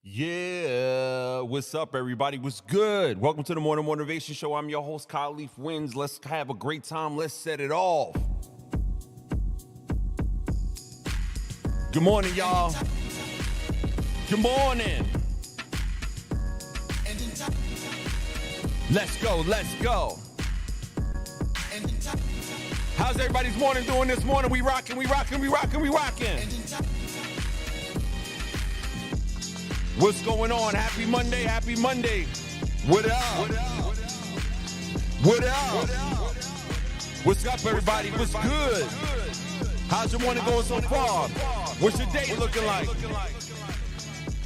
Yeah, what's up, everybody? What's good? Welcome to the Morning Motivation Show. I'm your host, KaleafWins. Let's have a great time. Let's set it off. Good morning, y'all. Good morning. Let's go, let's go. How's everybody's morning doing this morning? We rocking, we rocking, we rocking, we rocking. What's going on? Happy Monday, happy Monday. What up? What up? What up? What's up, everybody? What's good? How's your morning going so far? What's your day looking like?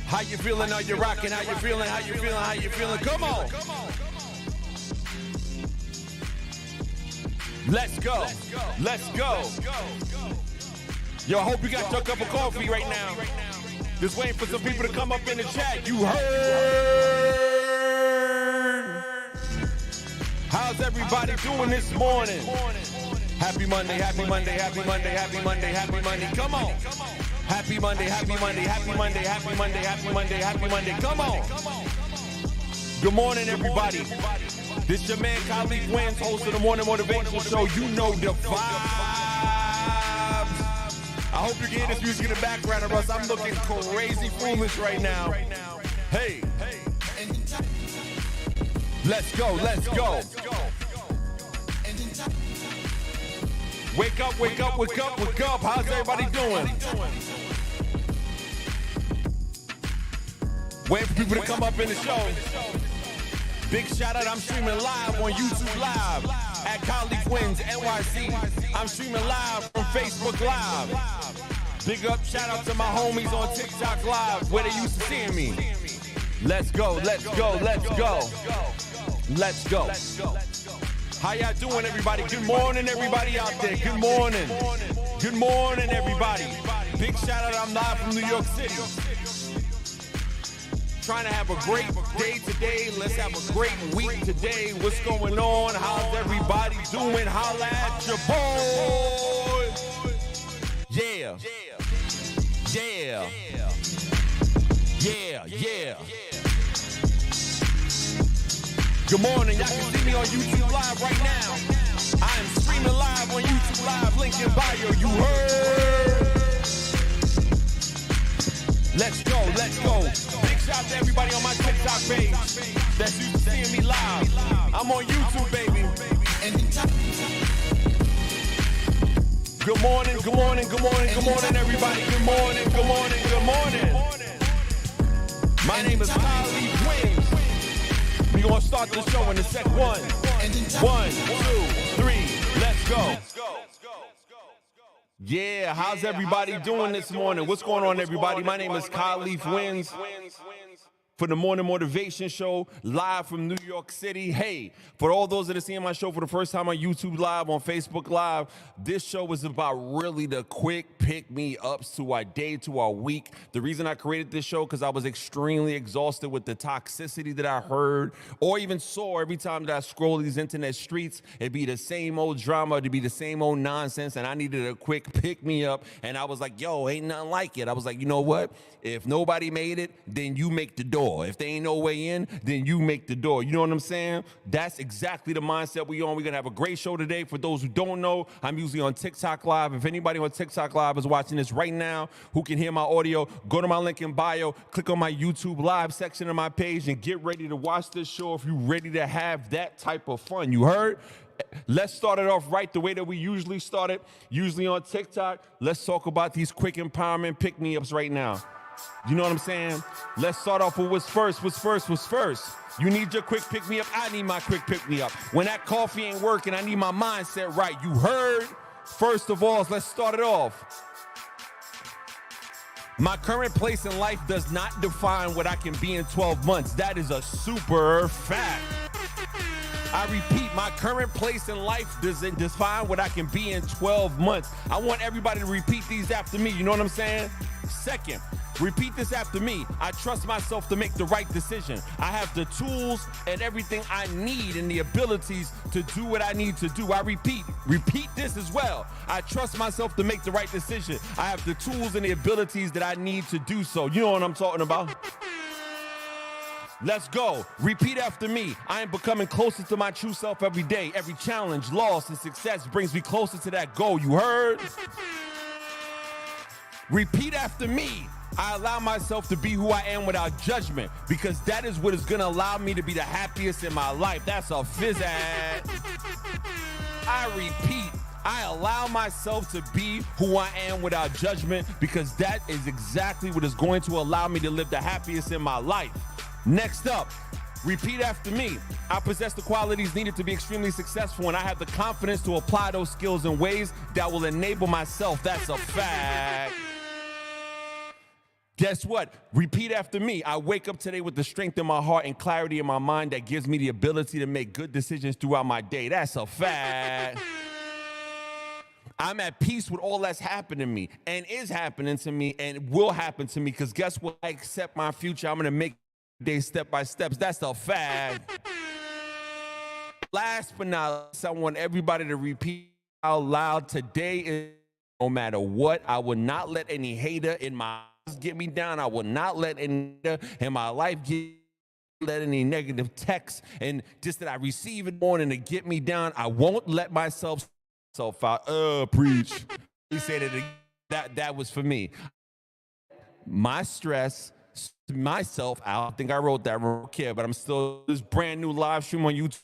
How you feeling? Are you rocking? How you feeling? How you feeling? How you feeling? Come on. Let's go. Let's go. Yo, I hope you got your cup of coffee right now. Just waiting for some people to come up in the chat. You heard? How's everybody doing this morning? Happy Monday, happy Monday, happy Monday, happy Monday, happy Monday. Come on. Happy Monday, happy Monday, happy Monday, happy Monday, happy Monday, happy Monday. Come on. Good morning, everybody. This your man, KaleafWins, host of the Morning Motivation Show. You know the vibes. I hope you can hear this music in the background of us. I'm looking crazy foolish right now. Hey. Let's go, let's go. Wake up, wake up, wake up, wake up. How's everybody doing? Waiting for people to come up in the show. Big shout out, I'm streaming live on YouTube Live at KaleafWins NYC. I'm streaming live from Facebook Live. Big up, shout out to my homies on TikTok Live where they used to seeing me. Let's go, let's go, let's go. Let's go. How y'all doing, everybody? Good morning, everybody out there. Good morning. Good morning, everybody. Big shout out, I'm live from New York City. Trying to have a great day today. Let's have a great week today. What's going on? How's everybody doing? Holla at your boy. Yeah. Yeah. Yeah. Yeah. Good morning. Y'all can see me on YouTube Live right now. I am streaming live on YouTube Live. Link in bio. You heard? Let's go. Let's go. Big shout out to everybody on my TikTok page that's used to seeing me live. I'm on YouTube, baby. Good morning, good morning, good morning, good morning, everybody. Good morning, good morning, good morning. My name is KaleafWins. We're going to start the show in a sec. 1, 2, 3, let's go. Yeah, how's everybody doing this morning? What's going on, everybody? My name is KaleafWins for the Morning Motivation Show, live from New York City. Hey, for all those that are seeing my show for the first time on YouTube Live, on Facebook Live, this show is about really the quick pick-me-ups to our day, to our week. The reason I created this show, because I was extremely exhausted with the toxicity that I heard or even saw every time that I scroll these internet streets. It'd be the same old drama, it'd be the same old nonsense, and I needed a quick pick-me-up, and I was like, yo, ain't nothing like it. I was like, you know what? If nobody made it, then you make the door. If there ain't no way in, then you make the door. You know what I'm saying? That's exactly the mindset we on. We're going to have a great show today. For those who don't know, I'm usually on TikTok Live. If anybody on TikTok Live is watching this right now who can hear my audio, go to my link in bio, click on my YouTube Live section of my page, and get ready to watch this show if you're ready to have that type of fun. You heard? Let's start it off right the way that we usually start it, usually on TikTok. Let's talk about these quick empowerment pick-me-ups right now. You know what I'm saying? Let's start off with what's first. You need your quick pick-me-up. I need my quick pick-me-up. When that coffee ain't working, I need my mindset right. You heard? First of all, let's start it off. My current place in life does not define what I can be in 12 months. That is a super fact. I repeat, my current place in life doesn't define what I can be in 12 months. I want everybody to repeat these after me. You know what I'm saying? Second, repeat this after me. I trust myself to make the right decision. I have the tools and everything I need and the abilities to do what I need to do. I repeat this as well. I trust myself to make the right decision. I have the tools and the abilities that I need to do so. You know what I'm talking about? Let's go. Repeat after me. I am becoming closer to my true self every day. Every challenge, loss, and success brings me closer to that goal. You heard? Repeat after me. I allow myself to be who I am without judgment, because that is what is going to allow me to be the happiest in my life. That's a phys ad. I repeat. I allow myself to be who I am without judgment, because that is exactly what is going to allow me to live the happiest in my life. Next up, repeat after me. I possess the qualities needed to be extremely successful, and I have the confidence to apply those skills in ways that will enable myself. That's a fact. Guess what? Repeat after me. I wake up today with the strength in my heart and clarity in my mind that gives me the ability to make good decisions throughout my day. That's a fact. I'm at peace with all that's happened to me and is happening to me and will happen to me, because guess what? I accept my future. I'm going to make days step by steps. That's a fact. Last but not least, I want everybody to repeat out loud. Today is no matter what. I will not let any hater in my life get me down. I will not let any hater in my life let any negative texts and just that I receive in the morning to get me down. I won't let myself out. Preach. He said it. That was for me. My stress, myself out. I think I wrote that wrong, but I'm still this brand new live stream on YouTube,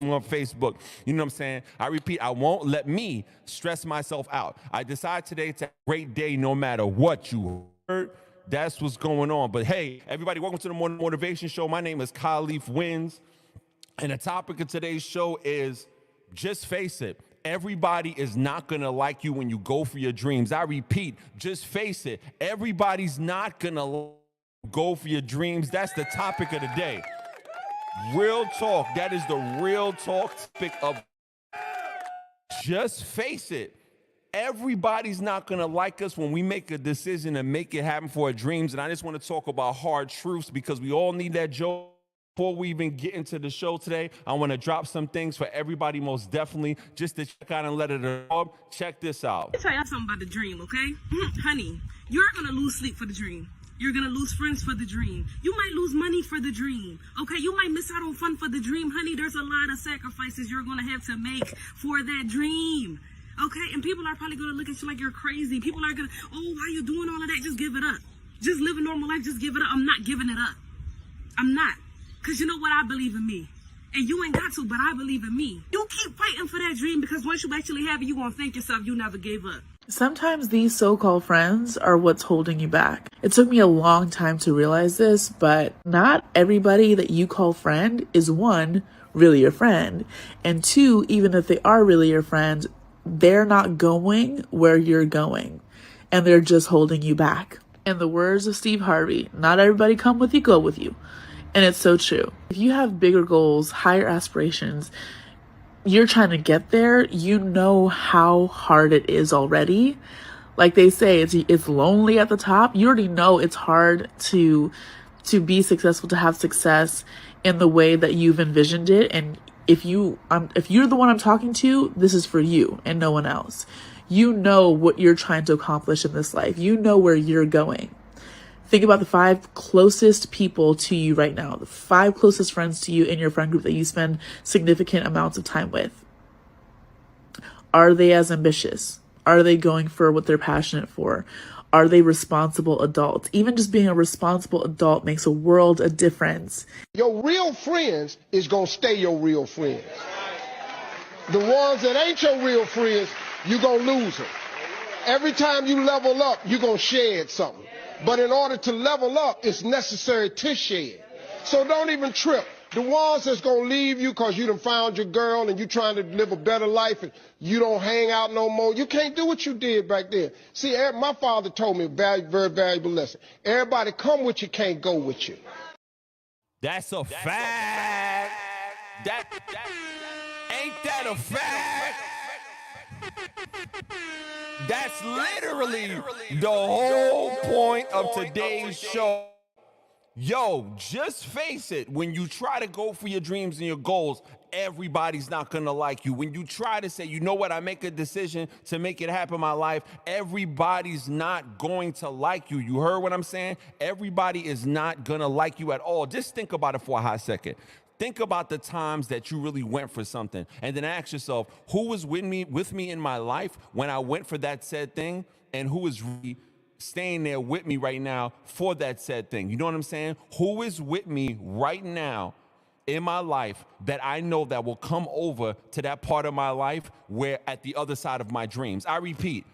on Facebook. You know what I'm saying? I repeat, I won't let me stress myself out. I decide today to have a great day no matter what you heard. That's what's going on. But hey, everybody, welcome to the Morning Motivation Show. My name is KaleafWins, and the topic of today's show is just face it. Everybody is not going to like you when you go for your dreams. I repeat, just face it. Everybody's not going to go for your dreams. That's the topic of the day. Real talk. That is the real talk topic of just face it. Everybody's not going to like us when we make a decision and make it happen for our dreams. And I just want to talk about hard truths, because we all need that joke. Before we even get into the show today, I want to drop some things for everybody, most definitely, just to check out and let it absorb. Check this out. Let me tell you something about the dream, okay? Honey, you're going to lose sleep for the dream. You're going to lose friends for the dream. You might lose money for the dream, okay? You might miss out on fun for the dream. Honey, there's a lot of sacrifices you're going to have to make for that dream, okay? And people are probably going to look at you like you're crazy. People are going to, oh, why are you doing all of that? Just give it up. Just live a normal life. Just give it up. I'm not giving it up. I'm not. Because you know what? I believe in me. And you ain't got to, but I believe in me. You keep fighting for that dream, because once you actually have it, you're going to thank yourself you never gave up. Sometimes these so-called friends are what's holding you back. It took me a long time to realize this, but not everybody that you call friend is, one, really your friend. And two, even if they are really your friend, they're not going where you're going. And they're just holding you back. In the words of Steve Harvey, not everybody come with you, go with you. And it's so true. If you have bigger goals, higher aspirations, you're trying to get there, you know how hard it is already. Like they say, it's lonely at the top. You already know it's hard to be successful, to have success in the way that you've envisioned it. And if you're the one I'm talking to, this is for you and no one else. You know what you're trying to accomplish in this life. You know where you're going. Think about the 5 closest people to you right now, the 5 closest friends to you in your friend group that you spend significant amounts of time with. Are they as ambitious? Are they going for what they're passionate for? Are they responsible adults? Even just being a responsible adult makes a world of difference. Your real friends is going to stay your real friends. The ones that ain't your real friends, you're going to lose them. Every time you level up, you're going to shed something. But in order to level up, it's necessary to shed. So don't even trip. The ones that's going to leave you because you done found your girl and you trying to live a better life and you don't hang out no more, you can't do what you did back then. See, my father told me a very valuable lesson. Everybody come with you, can't go with you. That's a fact. Ain't that a fact? That's literally the whole point of today's show. Yo, just face it. When you try to go for your dreams and your goals, everybody's not gonna like you. When you try to say, you know what, I make a decision to make it happen in my life, everybody's not going to like you. You heard what I'm saying? Everybody is not gonna like you at all. Just think about it for a hot second. Think about the times that you really went for something, and then ask yourself, who was with me in my life when I went for that said thing, and who is really staying there with me right now for that said thing? You know what I'm saying? Who is with me right now in my life that I know that will come over to that part of my life where at the other side of my dreams? I repeat.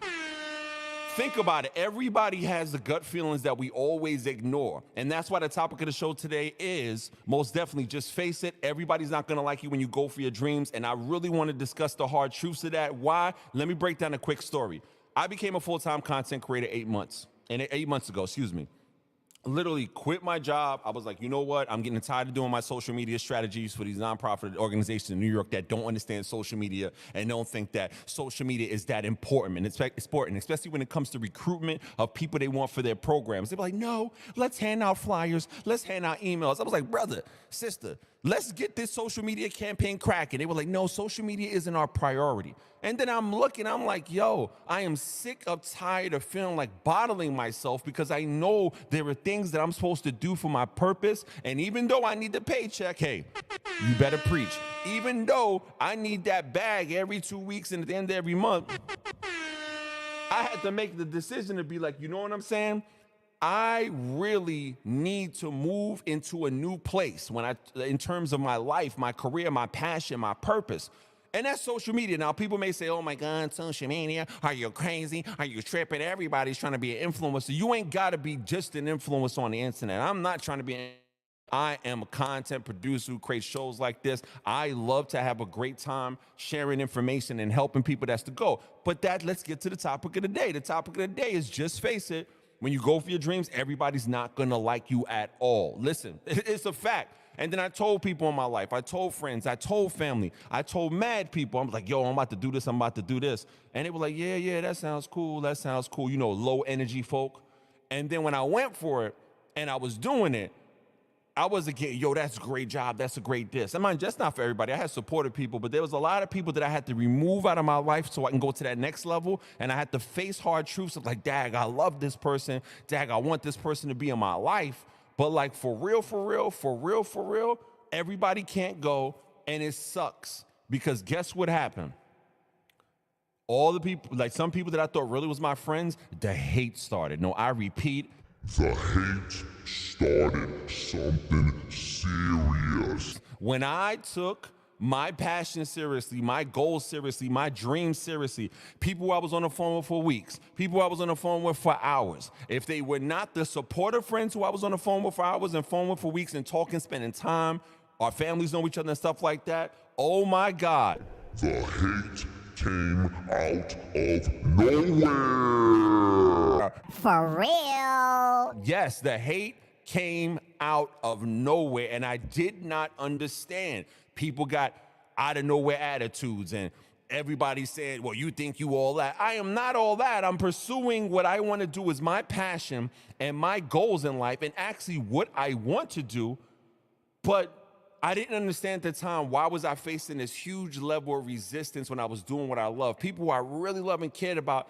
Think about it. Everybody has the gut feelings that we always ignore. And that's why the topic of the show today is, most definitely, just face it. Everybody's not going to like you when you go for your dreams. And I really want to discuss the hard truths of that. Why? Let me break down a quick story. I became a full-time content creator 8 months ago. Literally quit my job. I was like, you know what? I'm getting tired of doing my social media strategies for these nonprofit organizations in New York that don't understand social media and don't think that social media is that important. And it's important, especially when it comes to recruitment of people they want for their programs. They're like, no, let's hand out flyers. Let's hand out emails. I was like, brother, sister, let's get this social media campaign cracking. They were like, no, social media isn't our priority. And then I'm looking, I'm like, yo, I am sick of tired of feeling like bottling myself because I know there are things that I'm supposed to do for my purpose. And even though I need the paycheck, hey, you better preach. Even though I need that bag every 2 weeks and at the end of every month, I had to make the decision to be like, you know what I'm saying? I really need to move into a new place in terms of my life, my career, my passion, my purpose. And that's social media. Now, people may say, oh my God, social media, are you crazy? Are you tripping? Everybody's trying to be an influencer. You ain't got to be just an influencer on the internet. I'm not trying to be I am a content producer who creates shows like this. I love to have a great time sharing information and helping people. That's the goal. But let's get to the topic of the day. The topic of the day is, just face it, when you go for your dreams, everybody's not going to like you at all. Listen, it's a fact. And then I told people in my life, I told friends, I told family, I told mad people, I'm like, yo, I'm about to do this, I'm about to do this. And they were like, yeah, that sounds cool, you know, low energy folk. And then when I went for it and I was doing it, I wasn't getting, yo, that's a great job, that's a great this. I mean, that's not for everybody. I had supportive people, but there was a lot of people that I had to remove out of my life so I can go to that next level. And I had to face hard truths of like, dag, I love this person. Dag, I want this person to be in my life. But like, for real, everybody can't go, and it sucks. Because guess what happened? All the people, like some people that I thought really was my friends, the hate started. No, I repeat. The hate started something serious. When I took my passion seriously, my goals seriously, my dreams seriously, people I was on the phone with for weeks, people I was on the phone with for hours, if they were not the supportive friends who I was on the phone with for hours and phone with for weeks and talking, spending time, our families know each other and stuff like that, oh my God. The hate came out of nowhere. For real. Yes, the hate came out of nowhere, and I did not understand. People got out of nowhere attitudes, and everybody said, well, you think you all that. I am not all that. I'm pursuing what I want to do is my passion and my goals in life, and actually what I want to do. But I didn't understand at the time, why was I facing this huge level of resistance when I was doing what I love? People who I really love and cared about,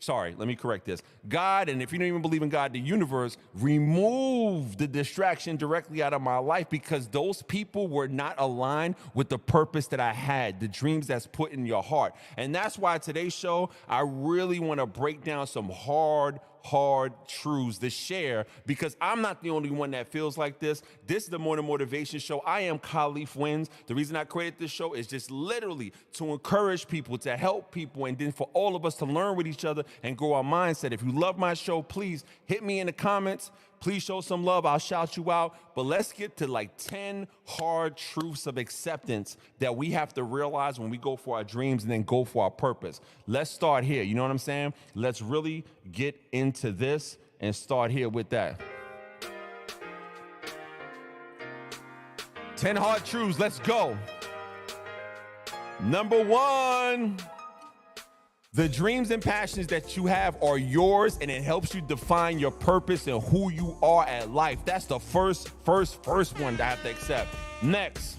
let me correct this. God, and if you don't even believe in God, the universe, removed the distraction directly out of my life because those people were not aligned with the purpose that I had, the dreams that's put in your heart. And that's why today's show, I really want to break down some hard truths to share, because I'm not the only one that feels like this. This is the Morning Motivation Show. I am KaleafWins. The reason I created this show is just literally to encourage people, to help people, and then for all of us to learn with each other and grow our mindset. If you love my show, please hit me in the comments. Please show some love. I'll shout you out. But let's get to like 10 hard truths of acceptance that we have to realize when we go for our dreams and then go for our purpose. Let's start here. You know what I'm saying? Let's really get into this and start here with that. 10 hard truths. Let's go. Number 1. The dreams and passions that you have are yours, and it helps you define your purpose and who you are at life. That's the first one that I have to accept. Next,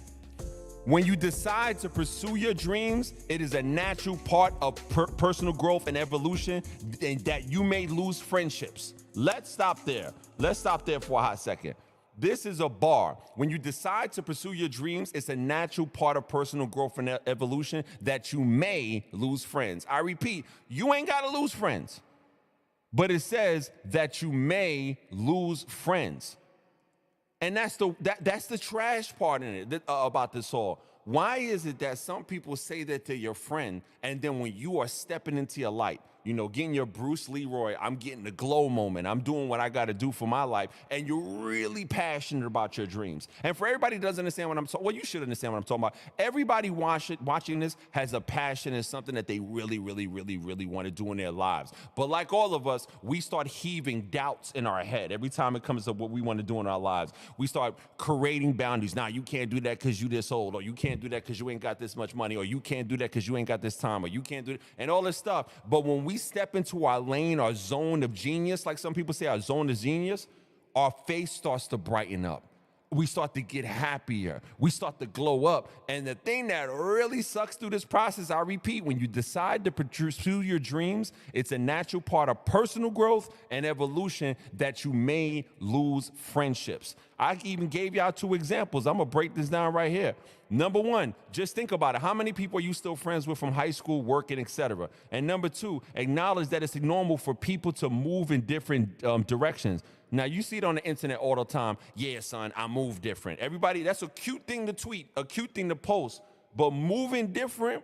When you decide to pursue your dreams, it is a natural part of personal growth and evolution, and that you may lose friendships. Let's stop there. Let's stop there for a hot second. This is a bar. When you decide to pursue your dreams, it's a natural part of personal growth and evolution that you may lose friends. I repeat, you ain't got to lose friends, but it says that you may lose friends. And that's the trash part in it about this all. Why is it that some people say that they're your friend, and then when you are stepping into your light, you know, getting your Bruce Leroy, I'm getting the glow moment, I'm doing what I got to do for my life, and you're really passionate about your dreams. And for everybody who doesn't understand what I'm talking, well, you should understand what I'm talking about. Everybody watching this has a passion and something that they really, really, really, really want to do in their lives. But like all of us, we start heaving doubts in our head every time it comes to what we want to do in our lives. We start creating boundaries. Nah, you can't do that because you this old, or you can't do that because you ain't got this much money, or you can't do that because you ain't got this time, or you can't do it, and all this stuff. But when we step into our lane, our zone of genius, like some people say, our zone of genius, our face starts to brighten up. We start to get happier. We start to glow up. And the thing that really sucks through this process, I repeat, when you decide to pursue your dreams, it's a natural part of personal growth and evolution that you may lose friendships. I even gave y'all 2 examples. I'm going to break this down right here. Number 1, just think about it. How many people are you still friends with from high school, working, etc.? And number 2, acknowledge that it's normal for people to move in different directions. Now, you see it on the internet all the time. Yeah, son, I move different. Everybody, that's a cute thing to tweet, a cute thing to post. But moving different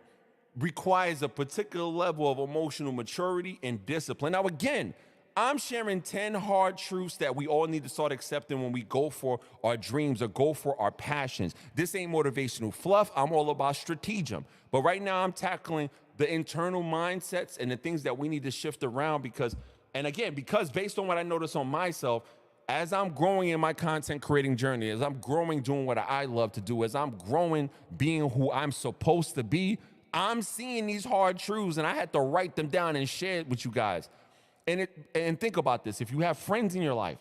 requires a particular level of emotional maturity and discipline. Now, again, I'm sharing 10 hard truths that we all need to start accepting when we go for our dreams or go for our passions. This ain't motivational fluff. I'm all about strategism. But right now, I'm tackling the internal mindsets and the things that we need to shift around because based on what I notice on myself, as I'm growing in my content creating journey, as I'm growing doing what I love to do, as I'm growing being who I'm supposed to be, I'm seeing these hard truths, and I had to write them down and share it with you guys. And think about this. If you have friends in your life,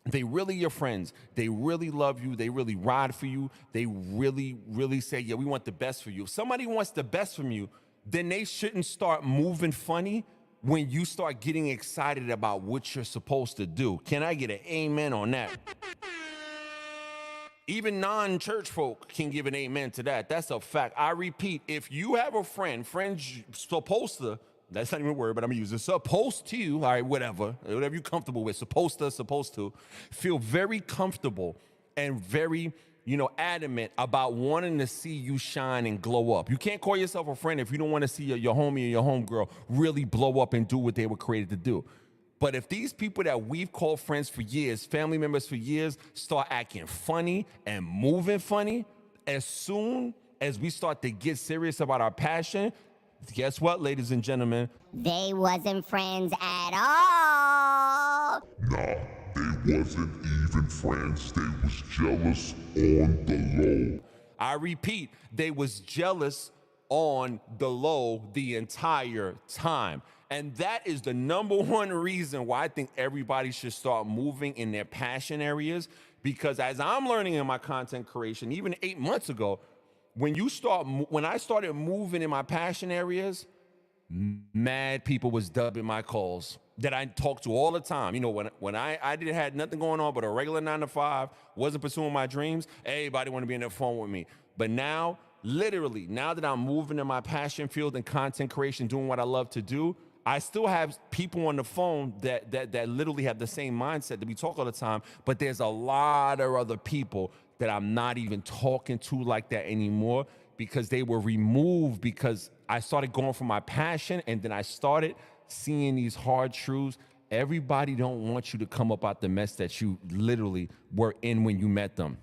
they really your friends. They really love you. They really ride for you. They really, really say, yeah, we want the best for you. If somebody wants the best from you, then they shouldn't start moving funny when you start getting excited about what you're supposed to do. Can I get an amen on that? Even non-church folk can give an amen to that. That's a fact. I repeat, if you have a friends supposed to, that's not even a word, but I'm gonna use it, supposed to, all right, whatever you're comfortable with, supposed to, feel very comfortable and very, adamant about wanting to see you shine and glow up. You can't call yourself a friend if you don't want to see your homie or your homegirl really blow up and do what they were created to do. But if these people that we've called friends for years, family members for years, start acting funny and moving funny, as soon as we start to get serious about our passion, guess what, ladies and gentlemen? They wasn't friends at all. Nah, they wasn't even friends. They was jealous on the low. I repeat, they was jealous on the low the entire time. And that is the number 1 reason why I think everybody should start moving in their passion areas. Because as I'm learning in my content creation, even 8 months ago, when I started moving in my passion areas, mad people was dubbing my calls that I talked to all the time. When I had nothing going on but a regular 9 to 5, wasn't pursuing my dreams, everybody wanted to be on their phone with me. But now, literally, now that I'm moving in my passion field and content creation, doing what I love to do, I still have people on the phone that literally have the same mindset that we talk all the time, but there's a lot of other people that I'm not even talking to like that anymore because they were removed because I started going for my passion, and then I started seeing these hard truths. Everybody don't want you to come up out the mess that you literally were in when you met them.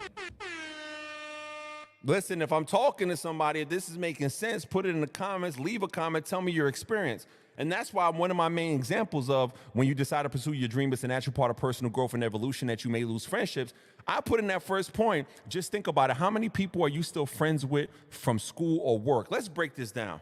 Listen, if I'm talking to somebody, if this is making sense, put it in the comments, leave a comment, tell me your experience. And that's why one of my main examples of when you decide to pursue your dream, it's a natural part of personal growth and evolution that you may lose friendships. I put in that first point, just think about it. How many people are you still friends with from school or work? Let's break this down.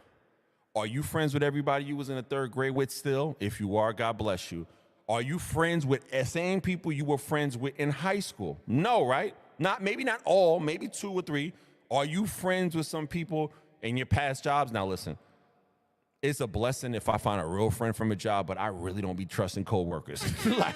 Are you friends with everybody you was in the 3rd grade with still? If you are, God bless you. Are you friends with the same people you were friends with in high school? No, right? Maybe not all, maybe 2 or 3. Are you friends with some people in your past jobs? Now listen, it's a blessing if I find a real friend from a job, but I really don't be trusting coworkers. Like,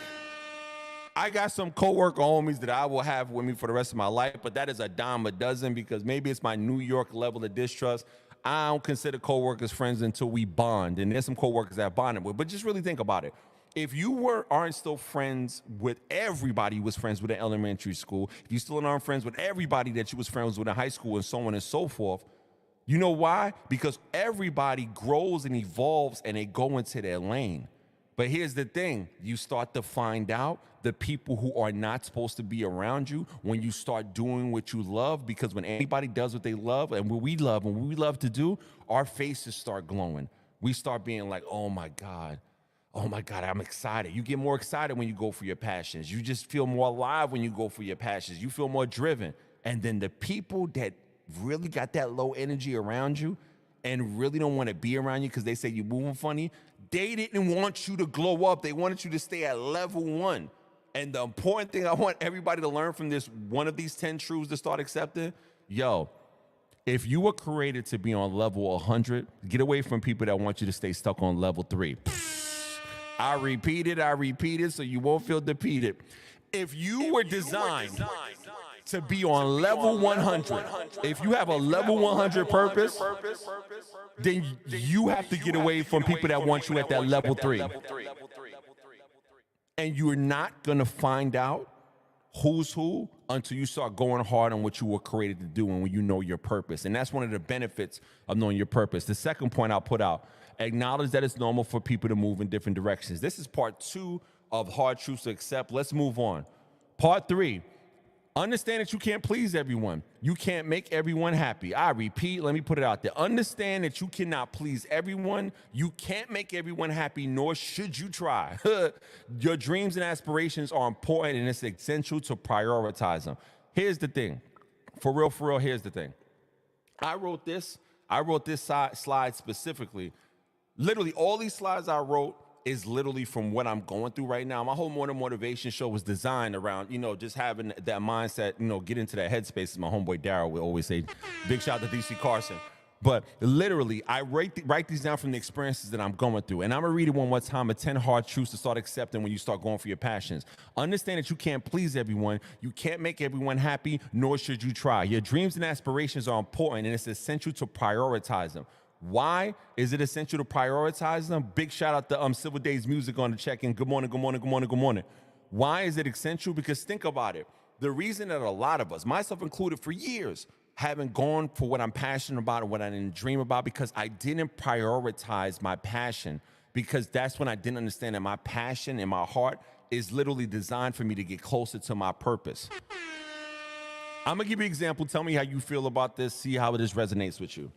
I got some coworker homies that I will have with me for the rest of my life, but that is a dime a dozen because maybe it's my New York level of distrust. I don't consider coworkers friends until we bond, and there's some coworkers that I bonded with. But just really think about it. If you aren't still friends with everybody you was friends with in elementary school, if you still aren't friends with everybody that you was friends with in high school and so on and so forth, you know why? Because everybody grows and evolves and they go into their lane. But here's the thing, you start to find out the people who are not supposed to be around you when you start doing what you love, because when anybody does what they love and what we love to do, our faces start glowing. We start being like, oh my God, I'm excited. You get more excited when you go for your passions. You just feel more alive when you go for your passions. You feel more driven. And then the people that really got that low energy around you and really don't want to be around you because they say you're moving funny, they didn't want you to glow up. They wanted you to stay at level 1. And the important thing I want everybody to learn from this, one of these 10 truths to start accepting, if you were created to be on level 100, get away from people that want you to stay stuck on level 3. I repeat it so you won't feel defeated. If you were designed to be on level 100, if you have a level 100 purpose, then you have to get away from people that want you at that level 3. And you're not going to find out who's who until you start going hard on what you were created to do and when you know your purpose. And that's one of the benefits of knowing your purpose. The second point I'll put out, acknowledge that it's normal for people to move in different directions. This is part 2 of hard truths to accept. Let's move on. Part 3, understand that you can't please everyone. You can't make everyone happy. I repeat, let me put it out there. Understand that you cannot please everyone. You can't make everyone happy, nor should you try. Your dreams and aspirations are important, and it's essential to prioritize them. Here's the thing. For real, here's the thing. I wrote this slide specifically. Literally, all these slides I wrote is literally from what I'm going through right now. My whole morning motivation show was designed around, just having that mindset, get into that headspace, as my homeboy Daryl will always say. Big shout out to DC Carson. But literally, I write these down from the experiences that I'm going through. And I'm going to read it one more time, 10 hard truths to start accepting when you start going for your passions. Understand that you can't please everyone. You can't make everyone happy, nor should you try. Your dreams and aspirations are important, and it's essential to prioritize them. Why is it essential to prioritize them? Big shout out to Civil Days Music on the check-in. Good morning. Why is it essential? Because think about it. The reason that a lot of us, myself included, for years, haven't gone for what I'm passionate about or what I didn't dream about, because I didn't prioritize my passion, because that's when I didn't understand that my passion in my heart is literally designed for me to get closer to my purpose. I'm gonna give you an example. Tell me how you feel about this. See how this resonates with you.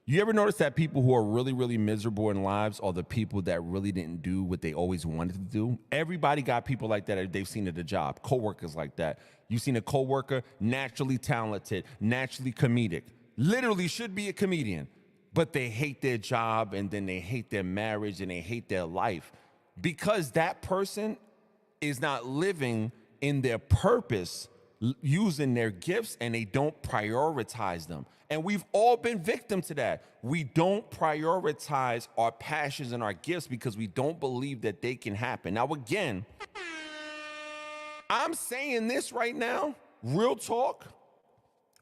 You ever notice that people who are really, really miserable in lives are the people that really didn't do what they always wanted to do? Everybody got people like that they've seen at a job, coworkers like that. You've seen a coworker, naturally talented, naturally comedic, literally should be a comedian, but they hate their job, and then they hate their marriage, and they hate their life because that person is not living in their purpose, using their gifts, and they don't prioritize them. And we've all been victim to that. We don't prioritize our passions and our gifts because we don't believe that they can happen. Now, again, I'm saying this right now, real talk,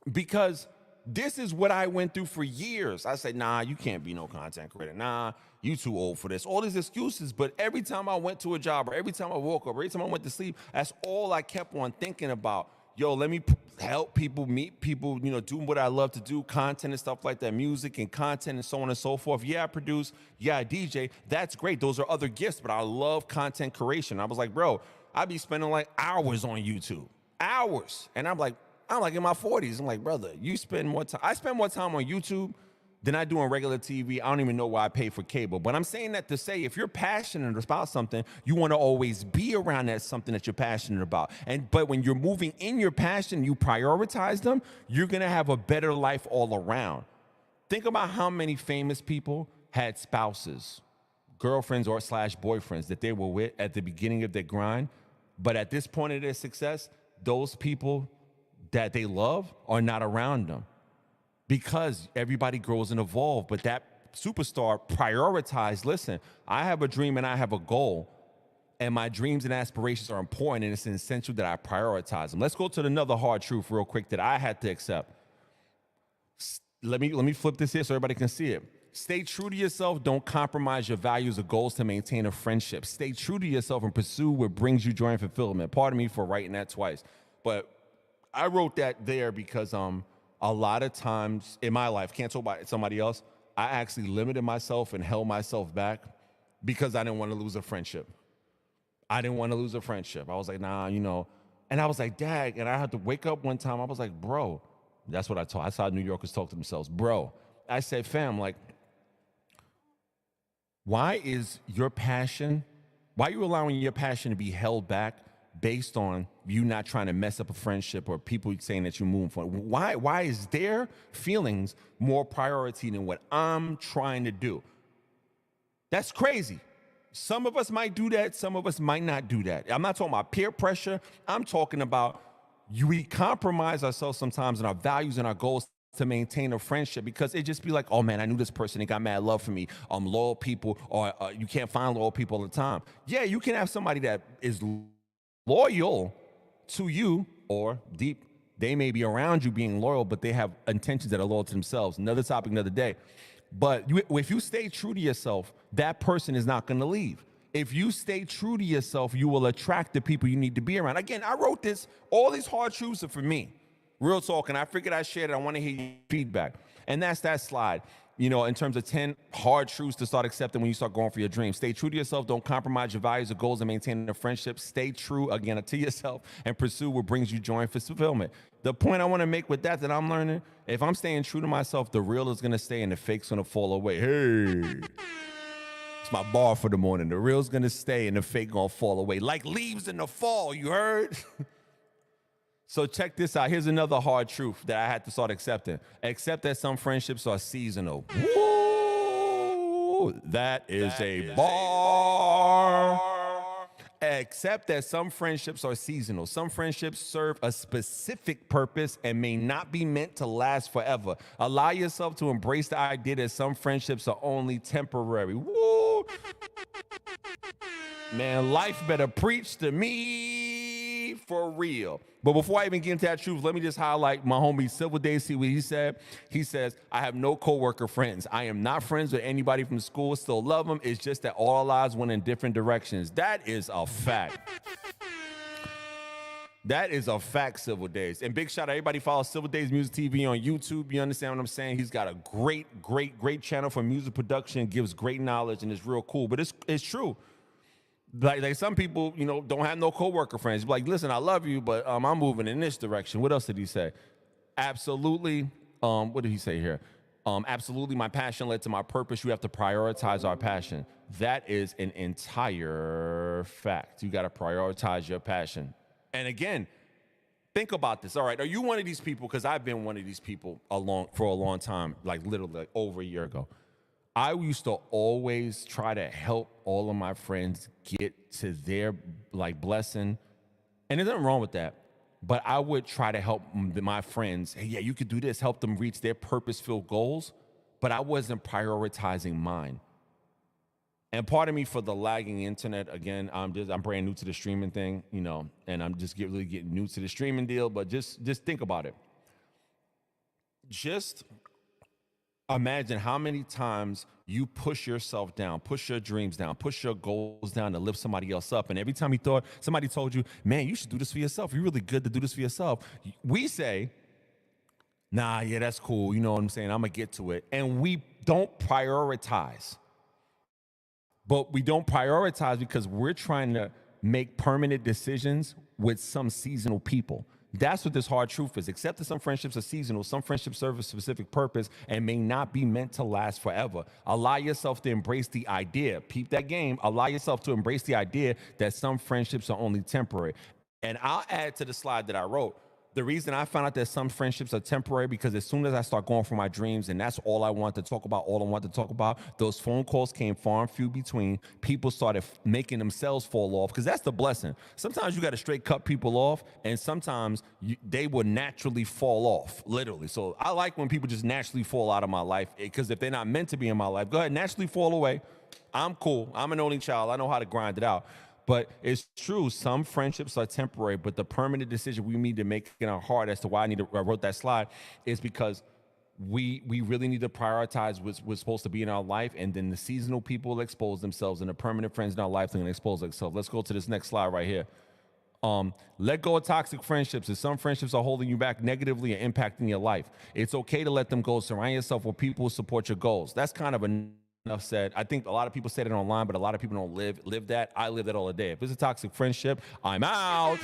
because this is what I went through for years. I said, nah, you can't be no content creator. Nah, you too old for this. All these excuses. But every time I went to a job, or every time I woke up, or every time I went to sleep, that's all I kept on thinking about. Yo, let me help people, meet people, do what I love to do, content and stuff like that, music and content and so on and so forth. Yeah, I produce. Yeah, I DJ. That's great. Those are other gifts, but I love content creation. I was like, bro, I'd be spending like hours on YouTube. Hours. And I'm like in my 40s. I'm like, brother, you spend more time. I spend more time on YouTube than I do on regular TV. I don't even know why I pay for cable. But I'm saying that to say, if you're passionate about something, you want to always be around that something that you're passionate about. But when you're moving in your passion, you prioritize them, you're going to have a better life all around. Think about how many famous people had spouses, girlfriends or / boyfriends that they were with at the beginning of their grind. But at this point of their success, those people that they love are not around them. because everybody grows and evolves. But that superstar prioritized, listen, I have a dream and I have a goal, and my dreams and aspirations are important, and it's essential that I prioritize them. Let's go to another hard truth real quick that I had to accept. Let me flip this here so everybody can see it. Stay true to yourself. Don't compromise your values or goals to maintain a friendship. Stay true to yourself and pursue what brings you joy and fulfillment. Pardon me for writing that twice, but I wrote that there because a lot of times in my life, can't talk about somebody else, I actually limited myself and held myself back because I didn't want to lose a friendship. I didn't want to lose a friendship. I was like, nah, you know, and I was like, dag, and I had to wake up one time. I was like, bro, that's what I taught. That's how New Yorkers talk to themselves. Bro, I said, fam, like, why is your passion, why are you allowing your passion to be held back based on you not trying to mess up a friendship or people saying that you're moving forward? Why is their feelings more priority than what I'm trying to do? That's crazy. Some of us might do that. Some of us might not do that. I'm not talking about peer pressure. I'm talking about we compromise ourselves sometimes in our values and our goals to maintain a friendship because it just be like, oh man, I knew this person, they got mad love for me. Loyal people, or you can't find loyal people all the time. Yeah, you can have somebody that is loyal to you, or deep, they may be around you being loyal, but they have intentions that are loyal to themselves. Another topic, another day. But if you stay true to yourself, that person is not going to leave. If you stay true to yourself, you will attract the people you need to be around. Again, I wrote this, all these hard truths are for me. Real talk, and I figured I shared it. I want to hear your feedback. And that's that slide, you know, in terms of 10 hard truths to start accepting when you start going for your dreams. Stay true to yourself. Don't compromise your values or goals and maintain a friendship. Stay true, again, to yourself and pursue what brings you joy and fulfillment. The point I want to make with that I'm learning, if I'm staying true to myself, the real is going to stay and the fake's going to fall away. Hey, it's my bar for the morning. The real's going to stay and the fake going to fall away. Like leaves in the fall, you heard? So check this out. Here's another hard truth that I had to start accepting. Accept that some friendships are seasonal. Woo! That is a bar. Accept that some friendships are seasonal. Some friendships serve a specific purpose and may not be meant to last forever. Allow yourself to embrace the idea that some friendships are only temporary. Woo! Man, life better preach to me for real. But before I even get into that truth, let me just highlight my homie Silver Day. See what he said. He says, I have no coworker friends. I am not friends with anybody from school. Still love them. It's just that all our lives went in different directions. That is a fact. That is a fact, Silver Days. And big shout out, everybody follow Silver Days Music TV on YouTube. You understand what I'm saying? He's got a great channel for music production, gives great knowledge, and it's real cool. But it's true. Like some people, you know, don't have no coworker friends. Like, listen, I love you, but I'm moving in this direction. What else did he say? Absolutely. What did he say here? Absolutely, my passion led to my purpose. You have to prioritize our passion. That is an entire fact. You got to prioritize your passion. And again, think about this. All right, are you one of these people? Because I've been one of these people for a long time, like literally like over a year ago. I used to always try to help all of my friends get to their like blessing. And there's nothing wrong with that. But I would try to help my friends. Hey, yeah, you could do this, help them reach their purpose-filled goals. But I wasn't prioritizing mine. And pardon me for the lagging internet. Again, I'm brand new to the streaming thing, you know, and I'm just really getting new to the streaming deal. But just think about it. Just imagine how many times you push yourself down, push your dreams down, push your goals down to lift somebody else up. And every time you thought somebody told you, man, you should do this for yourself. You're really good to do this for yourself. We say, nah, yeah, that's cool. You know what I'm saying? I'm going to get to it. And we don't prioritize. But we don't prioritize because we're trying to make permanent decisions with some seasonal people. That's what this hard truth is. Accept that some friendships are seasonal. Some friendships serve a specific purpose and may not be meant to last forever. Allow yourself to embrace the idea. Peep that game. Allow yourself to embrace the idea that some friendships are only temporary. And I'll add to the slide that I wrote The reason I found out that some friendships are temporary, because as soon as I start going for my dreams and that's all I want to talk about, those phone calls came far and few between. People started making themselves fall off, because that's the blessing. Sometimes you got to straight cut people off, and sometimes they will naturally fall off, literally. So I like when people just naturally fall out of my life, because if they're not meant to be in my life, go ahead, naturally fall away. I'm cool. I'm an only child. I know how to grind it out. But it's true, some friendships are temporary, but the permanent decision we need to make in our heart as to why I wrote that slide is because we really need to prioritize what's supposed to be in our life, and then the seasonal people will expose themselves, and the permanent friends in our life are going to expose themselves. Let's go to this next slide right here. Let go of toxic friendships. If some friendships are holding you back negatively and impacting your life, it's okay to let them go. Surround yourself with people who support your goals. That's kind of enough said. I think a lot of people say that online, but a lot of people don't live that. I live that all the day. If it's a toxic friendship, I'm out.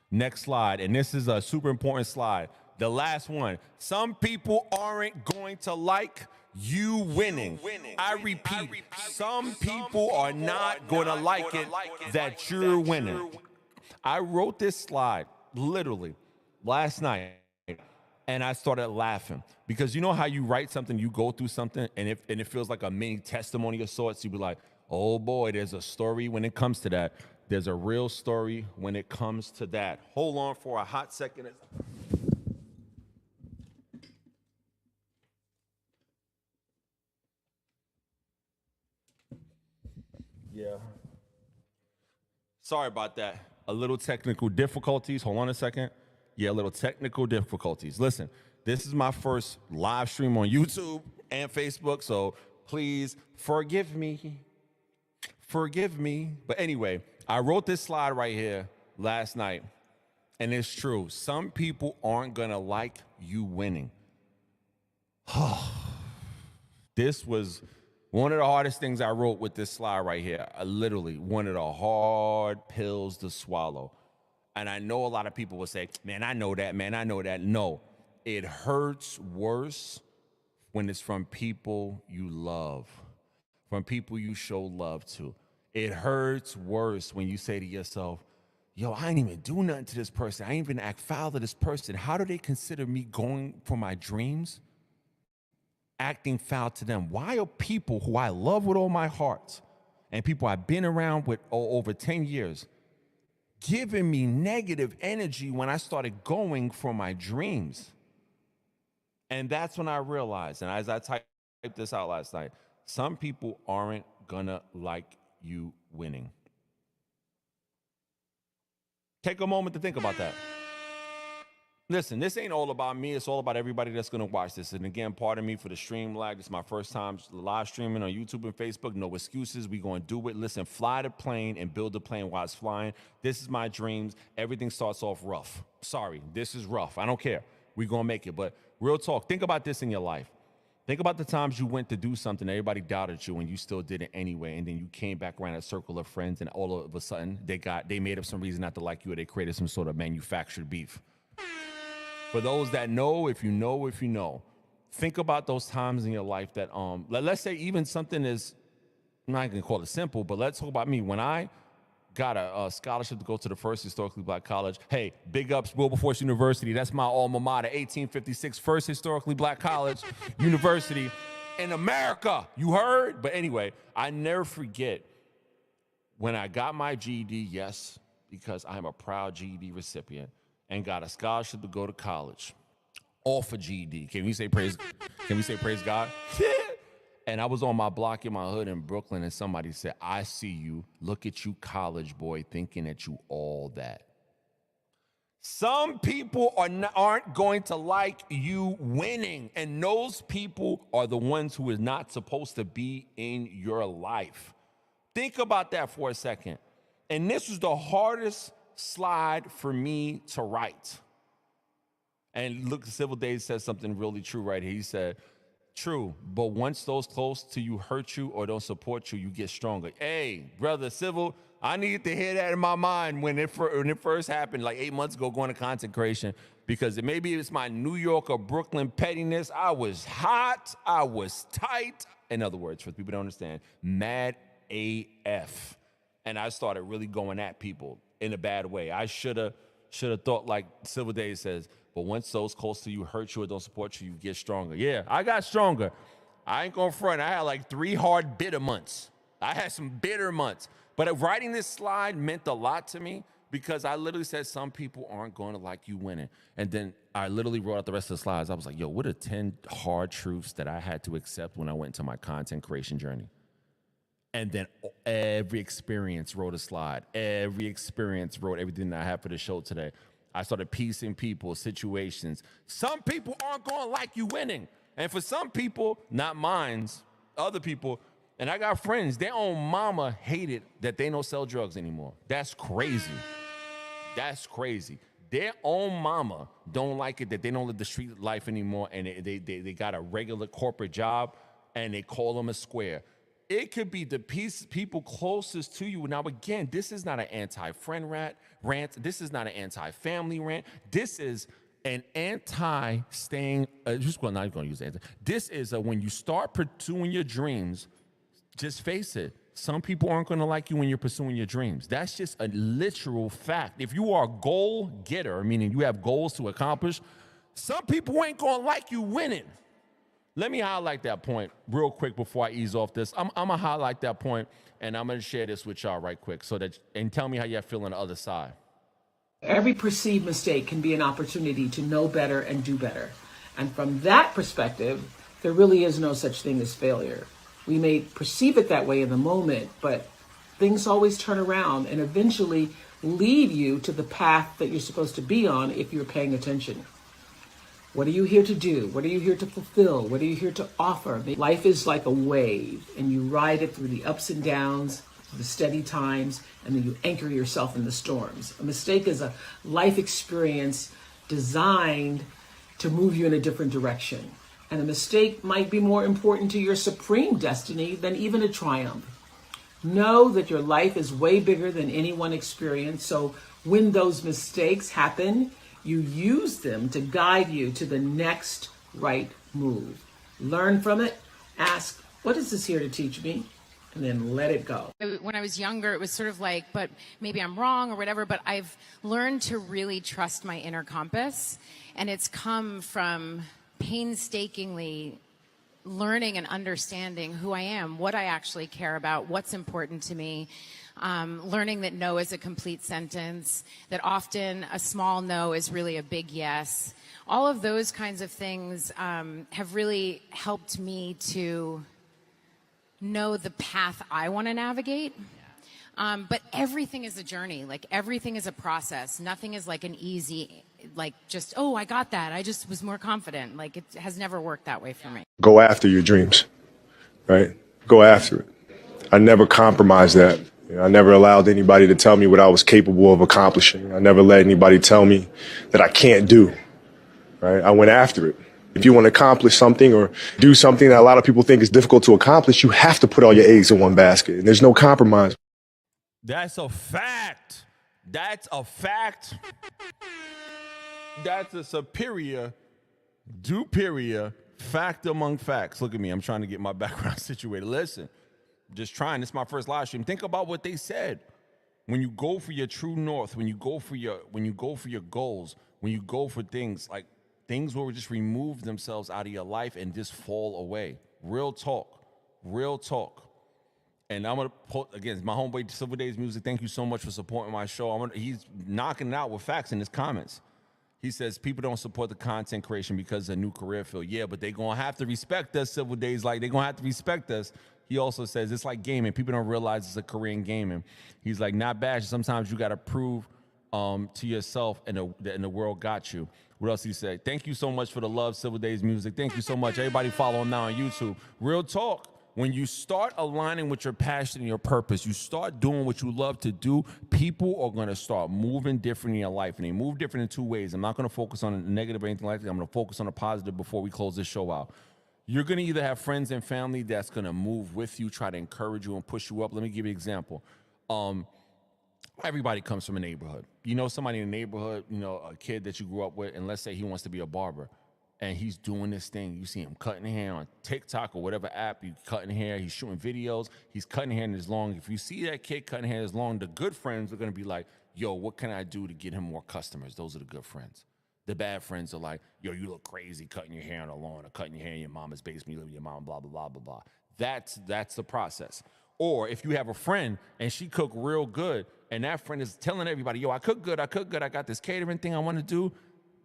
Next slide, and this is a super important slide. The last one. Some people aren't going to like you winning. I repeat, some people are not going to like it that you're winning. I wrote this slide literally last night, and I started laughing, because you know how you write something, you go through something, and it feels like a mini testimony of sorts. You be like, oh boy, there's a story when it comes to that. There's a real story when it comes to that. Hold on for a hot second. Yeah. Sorry about that. A little technical difficulties. Hold on a second. Yeah, a little technical difficulties. Listen, this is my first live stream on YouTube and Facebook, so please forgive me. Forgive me. But anyway, I wrote this slide right here last night, and it's true. Some people aren't going to like you winning. This was one of the hardest things I wrote with this slide right here. Literally, one of the hard pills to swallow. And I know a lot of people will say, man, I know that, man, I know that. No, it hurts worse when it's from people you love, from people you show love to. It hurts worse when you say to yourself, yo, I didn't even do nothing to this person. I didn't even act foul to this person. How do they consider me going for my dreams, acting foul to them? Why are people who I love with all my heart and people I've been around with over 10 years giving me negative energy when I started going for my dreams? And that's when I realized, and as I typed this out last night, some people aren't gonna like you winning. Take a moment to think about that. Listen, this ain't all about me. It's all about everybody that's going to watch this. And again, pardon me for the stream lag. This is my first time live streaming on YouTube and Facebook. No excuses. We going to do it. Listen, fly the plane and build the plane while it's flying. This is my dreams. Everything starts off rough. Sorry, this is rough. I don't care. We going to make it. But real talk, think about this in your life. Think about the times you went to do something, everybody doubted you, and you still did it anyway, and then you came back around a circle of friends, and all of a sudden, they made up some reason not to like you, or they created some sort of manufactured beef. For those that know, if you know, think about those times in your life that, let's say even something is, I'm not gonna call it simple, but let's talk about me. When I got a scholarship to go to the first historically black college, hey, big ups, Wilberforce University. That's my alma mater, 1856, first historically black college, university in America. You heard? But anyway, I never forget when I got my GED, yes, because I am a proud GED recipient, and got a scholarship to go to college, all for GED. Can we say praise God? And I was on my block in my hood in Brooklyn, and somebody said, I see you. Look at you, college boy, thinking that you all that. Some people aren't going to like you winning, and those people are the ones who is not supposed to be in your life. Think about that for a second. And this was the hardest slide for me to write. And look, Civil Days said something really true right here. He said, true, but once those close to you hurt you or don't support you, you get stronger. Hey, brother Civil, I needed to hear that in my mind when it first happened, like 8 months ago, going to content creation, because maybe it's my New York or Brooklyn pettiness. I was hot, I was tight. In other words, for people who don't understand, mad AF. And I started really going at people in a bad way. I should have Should have thought like Silver Days says, but once those close to you hurt you or don't support you, you get stronger. Yeah, I got stronger. I ain't gonna front. I had like 3 hard, bitter months. I had some bitter months. But writing this slide meant a lot to me because I literally said some people aren't going to like you winning. And then I literally wrote out the rest of the slides. I was like, yo, what are 10 hard truths that I had to accept when I went into my content creation journey? And then every experience wrote a slide. Every experience wrote everything that I had for the show today. I started piecing people, situations. Some people aren't going to like you winning. And for some people, not mine's, other people, and I got friends, their own mama hated that they don't sell drugs anymore. That's crazy. That's crazy. Their own mama don't like it that they don't live the street life anymore and they got a regular corporate job and they call them a square. It could be the people closest to you. Now, again, this is not an anti-friend rant. This is not an anti-family rant. This is an anti-staying, not going to use anti. This is when you start pursuing your dreams, just face it. Some people aren't going to like you when you're pursuing your dreams. That's just a literal fact. If you are a goal getter, meaning you have goals to accomplish, some people ain't going to like you winning. Let me highlight that point real quick before I ease off this. I'm going to highlight that point, and I'm going to share this with y'all right quick and tell me how y'all feel on the other side. Every perceived mistake can be an opportunity to know better and do better. And from that perspective, there really is no such thing as failure. We may perceive it that way in the moment, but things always turn around and eventually lead you to the path that you're supposed to be on if you're paying attention. What are you here to do? What are you here to fulfill? What are you here to offer? Life is like a wave, and you ride it through the ups and downs, the steady times, and then you anchor yourself in the storms. A mistake is a life experience designed to move you in a different direction. And a mistake might be more important to your supreme destiny than even a triumph. Know that your life is way bigger than any one experience. So when those mistakes happen, you use them to guide you to the next right move. Learn from it. Ask, what is this here to teach me? And then let it go. When I was younger, it was sort of like, but maybe I'm wrong or whatever, but I've learned to really trust my inner compass. And it's come from painstakingly learning and understanding who I am, what I actually care about, what's important to me, learning that no is a complete sentence, that often a small no is really a big yes. All of those kinds of things have really helped me to know the path I want to navigate. But everything is a journey. Like everything is a process. Nothing is like an easy, like just, oh, I got that. I just was more confident. Like it has never worked that way for me. Go after your dreams, right? Go after it. I never compromised that. I never allowed anybody to tell me what I was capable of accomplishing. I never let anybody tell me that I can't do, right? I went after it. If you want to accomplish something or do something that a lot of people think is difficult to accomplish, you have to put all your eggs in one basket. And there's no compromise. That's a fact. That's a fact. That's a superior fact among facts. Look at me. I'm trying to get my background situated. Listen, just trying. This is my first live stream. Think about what they said. When you go for your true north, when you go for your goals, when you go for things, like things will just remove themselves out of your life and just fall away. Real talk. Real talk. And I'm going to put, again, my homeboy Silver Days Music, thank you so much for supporting my show. He's knocking it out with facts in his comments. He says, people don't support the content creation because it's a new career field. Yeah, but they're going to have to respect us, Silver Days. Like, they're going to have to respect us. He also says, it's like gaming. People don't realize it's a career in gaming. He's like, not bad. Sometimes you got to prove to yourself and the world got you. What else he said? Thank you so much for the love, Silver Days Music. Thank you so much. Everybody follow him now on YouTube. Real talk. When you start aligning with your passion and your purpose, you start doing what you love to do, people are going to start moving different in your life. And they move different in 2 ways. I'm not going to focus on a negative or anything like that. I'm going to focus on a positive before we close this show out. You're going to either have friends and family that's going to move with you, try to encourage you and push you up. Let me give you an example. Everybody comes from a neighborhood. You know somebody in the neighborhood, you know, a kid that you grew up with, and let's say he wants to be a barber. And he's doing this thing. You see him cutting hair on TikTok or whatever app. He's cutting hair. He's shooting videos. He's cutting hair in his long. If you see that kid cutting hair as long, the good friends are going to be like, yo, what can I do to get him more customers? Those are the good friends. The bad friends are like, yo, you look crazy cutting your hair on the lawn or cutting your hair in your mama's basement, you live with your mom, blah, blah, blah, blah, blah. That's the process. Or if you have a friend and she cook real good and that friend is telling everybody, yo, I cook good, I got this catering thing I want to do,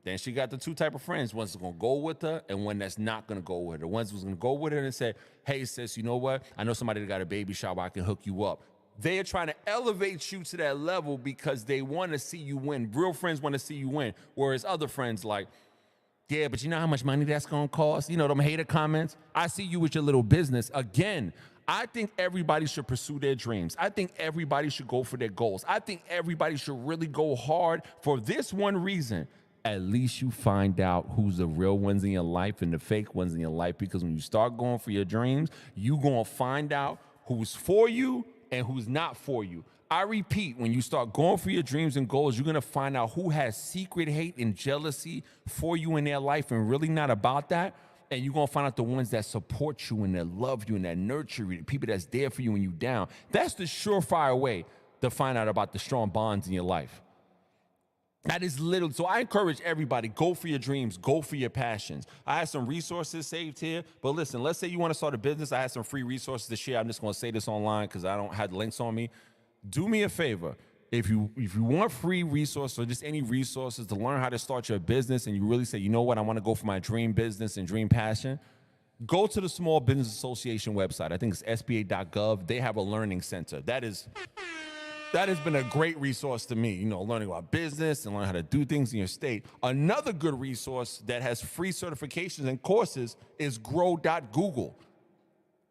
then she got the two type of friends. One's going to go with her and one that's not going to go with her. One's going to go with her and say, hey, sis, you know what? I know somebody that got a baby shower, I can hook you up. They are trying to elevate you to that level because they want to see you win. Real friends want to see you win. Whereas other friends like, yeah, but you know how much money that's going to cost? You know, them hater comments. I see you with your little business. Again, I think everybody should pursue their dreams. I think everybody should go for their goals. I think everybody should really go hard for this one reason. At least you find out who's the real ones in your life and the fake ones in your life. Because when you start going for your dreams, you're going to find out who's for you and who's not for you. I repeat, when you start going for your dreams and goals, you're going to find out who has secret hate and jealousy for you in their life and really not about that. And you're going to find out the ones that support you and that love you and that nurture you, the people that's there for you when you're down. That's the surefire way to find out about the strong bonds in your life. That is literally, so I encourage everybody, go for your dreams, go for your passions. I have some resources saved here, but listen, let's say you want to start a business. I have some free resources to share. I'm just going to say this online because I don't have the links on me. Do me a favor. If you want free resources or just any resources to learn how to start your business and you really say, you know what, I want to go for my dream business and dream passion, go to the Small Business Association website. I think it's sba.gov. They have a learning center. That has been a great resource to me, you know, learning about business and learning how to do things in your state. Another good resource that has free certifications and courses is grow.google.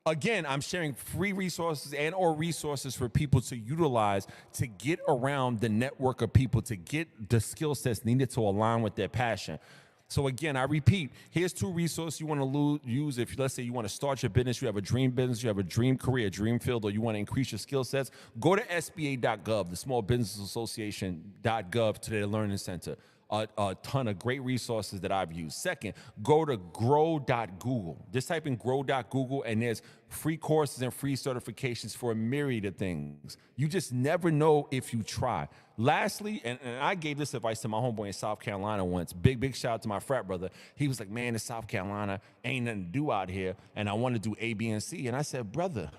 Again, I'm sharing free resources and or resources for people to utilize to get around the network of people, to get the skill sets needed to align with their passion. So again, I repeat, here's two resources you want to use if, let's say, you want to start your business, you have a dream business, you have a dream career, a dream field, or you want to increase your skill sets. Go to SBA.gov, the Small Business Association.gov, to their learning center. A ton of great resources that I've used. Second, go to grow.google. Just type in grow.google and there's free courses and free certifications for a myriad of things. You just never know if you try. Lastly, and I gave this advice to my homeboy in South Carolina once. Big shout out to my frat brother. He was like, man, in South Carolina ain't nothing to do out here and I want to do A, B, and C. And I said, brother,